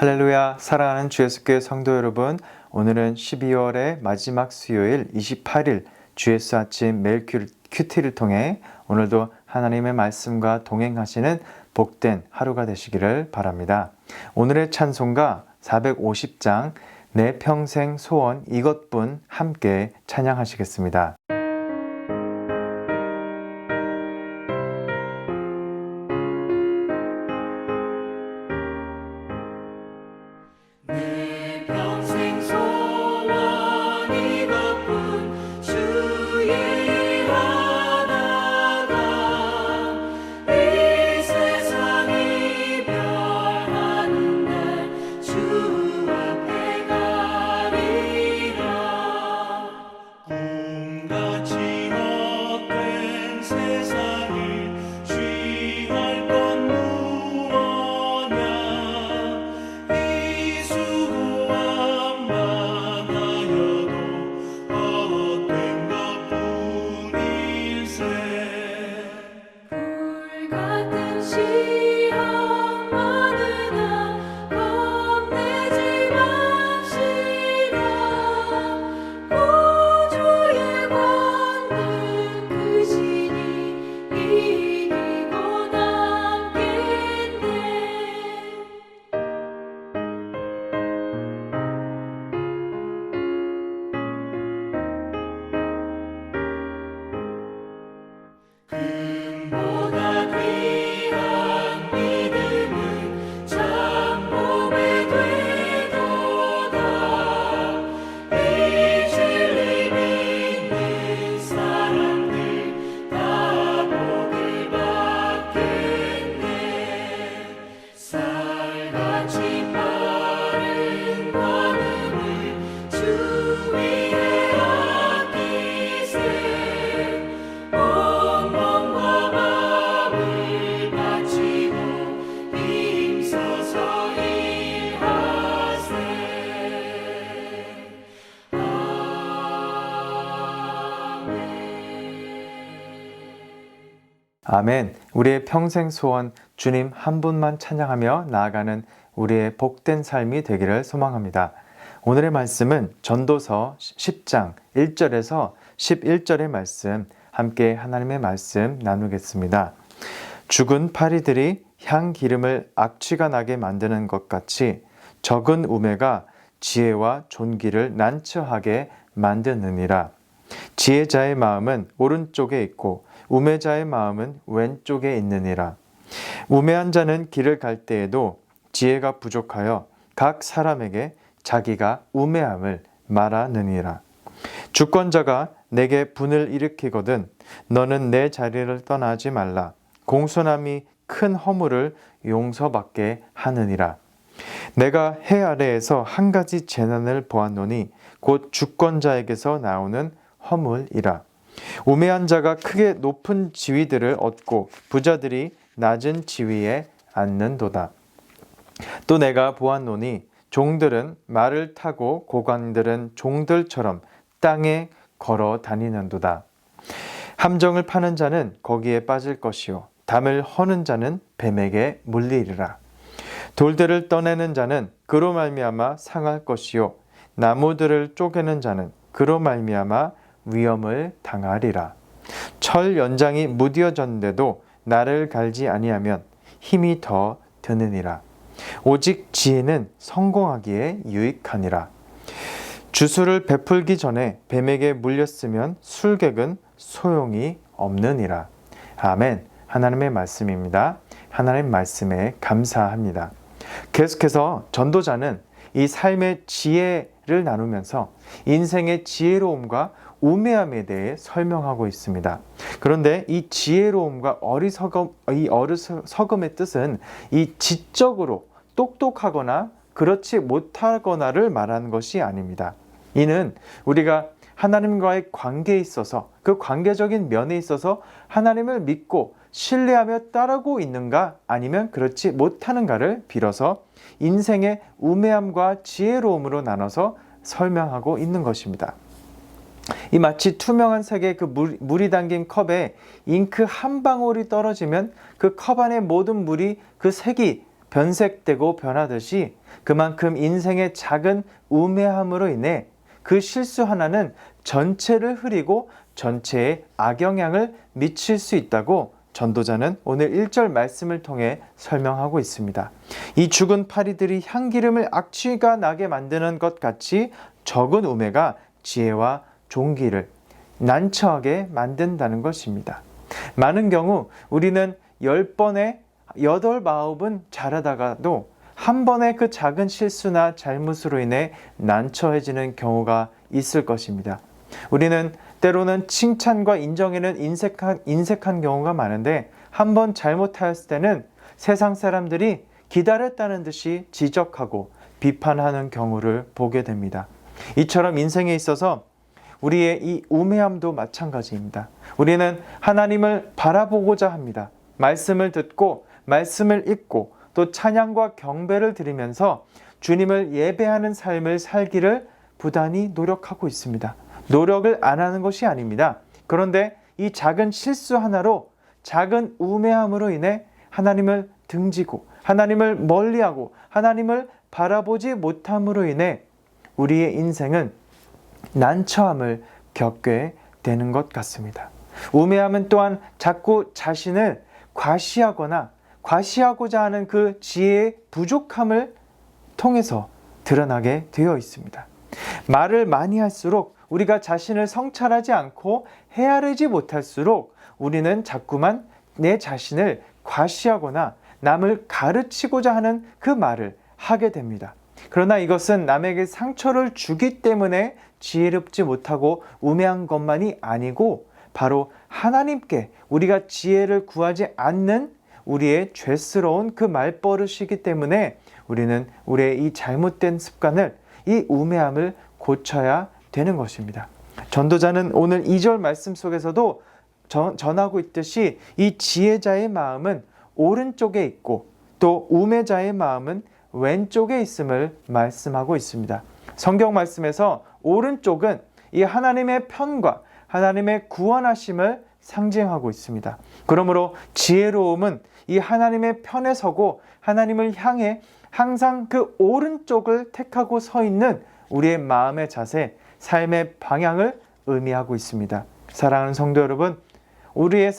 할렐루야, 사랑하는 주 예수교회 성도 여러분, 오늘은 12월의 마지막 수요일 28일 주예수 아침 매일 큐티를 통해 오늘도 하나님의 말씀과 동행하시는 복된 하루가 되시기를 바랍니다. 오늘의 찬송가 450장 내 평생 소원 이것뿐 함께 찬양하시겠습니다. 아멘. 우리의 평생 소원 주님 한 분만 찬양하며 나아가는 우리의 복된 삶이 되기를 소망합니다. 오늘의 말씀은 전도서 10장 1절에서 11절의 말씀 함께 하나님의 말씀 나누겠습니다. 죽은 파리들이 향 기름을 악취가 나게 만드는 것 같이 적은 우매가 지혜와 존귀를 난처하게 만드느니라. 지혜자의 마음은 오른쪽에 있고 우매자의 마음은 왼쪽에 있느니라. 우매한 자는 길을 갈 때에도 지혜가 부족하여 각 사람에게 자기가 우매함을 말하느니라. 주권자가 내게 분을 일으키거든 너는 내 자리를 떠나지 말라. 공손함이 큰 허물을 용서받게 하느니라. 내가 해 아래에서 한 가지 재난을 보았노니 곧 주권자에게서 나오는 허물이라. 우매한 자가 크게 높은 지위들을 얻고 부자들이 낮은 지위에 앉는도다. 또 내가 보았노니 종들은 말을 타고 고관들은 종들처럼 땅에 걸어 다니는도다. 함정을 파는 자는 거기에 빠질 것이요 담을 허는 자는 뱀에게 물리리라. 돌들을 떠내는 자는 그로 말미암아 상할 것이요 나무들을 쪼개는 자는 그로 말미암아 위험을 당하리라. 철 연장이 무뎌졌는데도 나를 갈지 아니하면 힘이 더 드느니라. 오직 지혜는 성공하기에 유익하니라. 주술을 베풀기 전에 뱀에게 물렸으면 술객은 소용이 없느니라. 아멘. 하나님의 말씀입니다. 하나님 말씀에 감사합니다. 계속해서 전도자는 이 삶의 지혜를 나누면서 인생의 지혜로움과 우매함에 대해 설명하고 있습니다. 그런데 이 지혜로움과 어리석음의 뜻은 이 지적으로 똑똑하거나 그렇지 못하거나를 말하는 것이 아닙니다. 이는 우리가 하나님과의 관계에 있어서 그 관계적인 면에 있어서 하나님을 믿고 신뢰하며 따르고 있는가 아니면 그렇지 못하는가를 빌어서 인생의 우매함과 지혜로움으로 나눠서 설명하고 있는 것입니다. 이 마치 투명한 색의 그 물이 담긴 컵에 잉크 한 방울이 떨어지면 그 컵 안에 모든 물이 그 색이 변색되고 변하듯이 그만큼 인생의 작은 우매함으로 인해 그 실수 하나는 전체를 흐리고 전체에 악영향을 미칠 수 있다고 전도자는 오늘 1절 말씀을 통해 설명하고 있습니다. 이 죽은 파리들이 향기름을 악취가 나게 만드는 것 같이 적은 우매가 지혜와 종기를 난처하게 만든다는 것입니다. 많은 경우 우리는 10번에 8-9은 잘하다가도 한 번의 그 작은 실수나 잘못으로 인해 난처해지는 경우가 있을 것입니다. 우리는 때로는 칭찬과 인정에는 인색한 경우가 많은데 한 번 잘못하였을 때는 세상 사람들이 기다렸다는 듯이 지적하고 비판하는 경우를 보게 됩니다. 이처럼 인생에 있어서 우리의 이 우매함도 마찬가지입니다. 우리는 하나님을 바라보고자 합니다. 말씀을 듣고 말씀을 읽고 또 찬양과 경배를 드리면서 주님을 예배하는 삶을 살기를 부단히 노력하고 있습니다. 노력을 안 하는 것이 아닙니다. 그런데 이 작은 실수 하나로, 작은 우매함으로 인해 하나님을 등지고 하나님을 멀리하고 하나님을 바라보지 못함으로 인해 우리의 인생은 난처함을 겪게 되는 것 같습니다. 우매함은 또한 자꾸 자신을 과시하고자 하는 그 지혜의 부족함을 통해서 드러나게 되어 있습니다. 말을 많이 할수록 우리가 자신을 성찰하지 않고 헤아리지 못할수록 우리는 자꾸만 내 자신을 과시하거나 남을 가르치고자 하는 그 말을 하게 됩니다. 그러나 이것은 남에게 상처를 주기 때문에 지혜롭지 못하고 우매한 것만이 아니고 바로 하나님께 우리가 지혜를 구하지 않는 우리의 죄스러운 그 말버릇이기 때문에 우리는 우리의 이 잘못된 습관을, 이 우매함을 고쳐야 되는 것입니다. 전도자는 오늘 2절 말씀 속에서도 전하고 있듯이 이 지혜자의 마음은 오른쪽에 있고 또 우매자의 마음은 왼쪽에 있음을 말씀하고 있습니다. 성경 말씀에서 오른쪽은 이 하나님의 편과 하나님의 구원하심을 상징하고 있습니다. 그러므로 지혜로움은 이 하나님의 편에 서고 하나님을 향해 항상 그 오른쪽을 택하고 서 있는 우리의 마음의 자세, 삶의 방향을 의미하고 있습니다. 사랑하는 성도 여러분, 우리의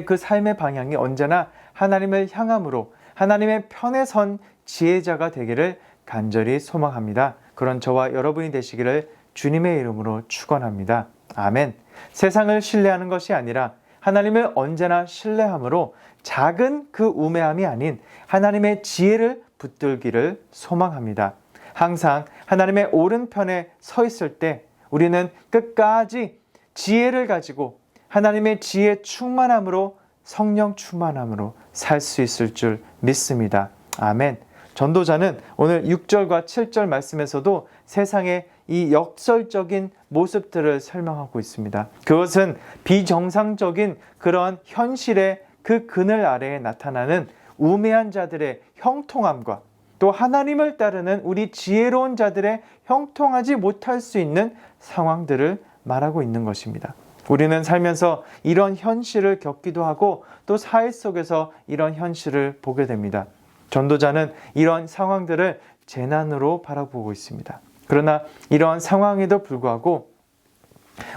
그 삶의 방향이 언제나 하나님을 향함으로 하나님의 편에 선 지혜자가 되기를 간절히 소망합니다. 그런 저와 여러분이 되시기를 주님의 이름으로 축원합니다. 아멘. 세상을 신뢰하는 것이 아니라 하나님을 언제나 신뢰함으로 작은 그 우매함이 아닌 하나님의 지혜를 붙들기를 소망합니다. 항상 하나님의 오른편에 서 있을 때 우리는 끝까지 지혜를 가지고 하나님의 지혜 충만함으로, 성령 충만함으로 살 수 있을 줄 믿습니다. 아멘. 전도자는 오늘 6절과 7절 말씀에서도 세상의 이 역설적인 모습들을 설명하고 있습니다. 그것은 비정상적인 그러한 현실의 그 그늘 아래에 나타나는 우매한 자들의 형통함과 또 하나님을 따르는 우리 지혜로운 자들의 형통하지 못할 수 있는 상황들을 말하고 있는 것입니다. 우리는 살면서 이런 현실을 겪기도 하고 또 사회 속에서 이런 현실을 보게 됩니다. 전도자는 이런 상황들을 재난으로 바라보고 있습니다. 그러나 이러한 상황에도 불구하고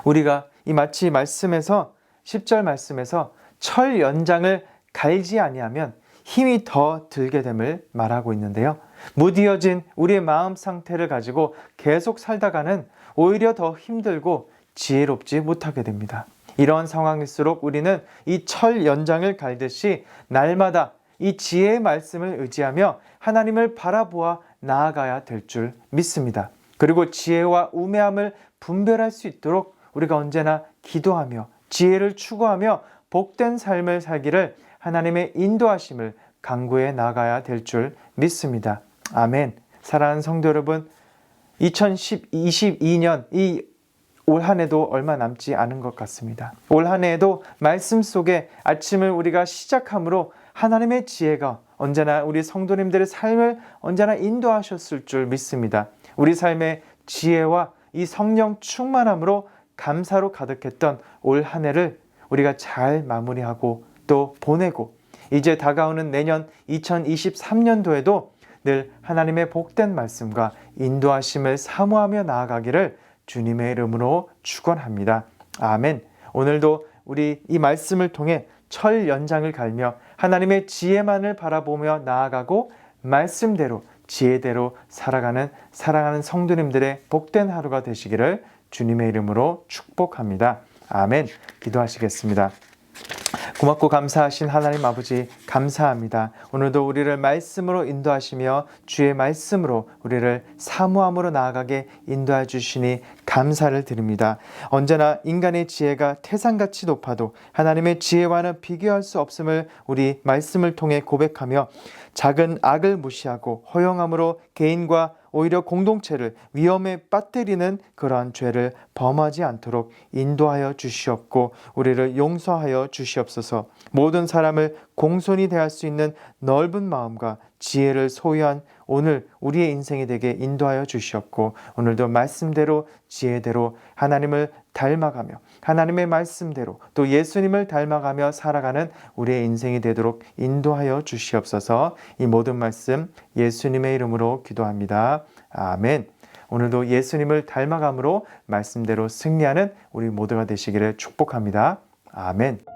우리가 이 마치 말씀에서 10절 말씀에서 철 연장을 갈지 아니하면 힘이 더 들게 됨을 말하고 있는데요. 무디어진 우리의 마음 상태를 가지고 계속 살다가는 오히려 더 힘들고 지혜롭지 못하게 됩니다. 이러한 상황일수록 우리는 이 철 연장을 갈듯이 날마다 이 지혜의 말씀을 의지하며 하나님을 바라보아 나아가야 될 줄 믿습니다. 그리고 지혜와 우매함을 분별할 수 있도록 우리가 언제나 기도하며 지혜를 추구하며 복된 삶을 살기를 하나님의 인도하심을 간구해 나가야 될 줄 믿습니다. 아멘. 사랑하는 성도 여러분, 2022년 이 올 한 해도 얼마 남지 않은 것 같습니다. 올 한 해에도 말씀 속에 아침을 우리가 시작함으로 하나님의 지혜가 언제나 우리 성도님들의 삶을 언제나 인도하셨을 줄 믿습니다. 우리 삶의 지혜와 이 성령 충만함으로 감사로 가득했던 올 한 해를 우리가 잘 마무리하고 또 보내고 이제 다가오는 내년 2023년도에도 늘 하나님의 복된 말씀과 인도하심을 사모하며 나아가기를 주님의 이름으로 축원합니다. 아멘. 오늘도 우리 이 말씀을 통해 철 연장을 갈며 하나님의 지혜만을 바라보며 나아가고 말씀대로 지혜대로 살아가는 사랑하는 성도님들의 복된 하루가 되시기를 주님의 이름으로 축복합니다. 아멘. 기도하시겠습니다. 고맙고 감사하신 하나님 아버지 감사합니다. 오늘도 우리를 말씀으로 인도하시며 주의 말씀으로 우리를 사모함으로 나아가게 인도해 주시니 감사를 드립니다. 언제나 인간의 지혜가 태산같이 높아도 하나님의 지혜와는 비교할 수 없음을 우리 말씀을 통해 고백하며 작은 악을 무시하고 허용함으로 개인과 오히려 공동체를 위험에 빠뜨리는 그러한 죄를 범하지 않도록 인도하여 주시옵고 우리를 용서하여 주시옵소서. 모든 사람을 공손히 대할 수 있는 넓은 마음과 지혜를 소유한 오늘 우리의 인생이 되게 인도하여 주시옵고 오늘도 말씀대로 지혜대로 하나님을 닮아가며 하나님의 말씀대로 또 예수님을 닮아가며 살아가는 우리의 인생이 되도록 인도하여 주시옵소서. 이 모든 말씀 예수님의 이름으로 기도합니다. 아멘. 오늘도 예수님을 닮아감으로 말씀대로 승리하는 우리 모두가 되시기를 축복합니다. 아멘.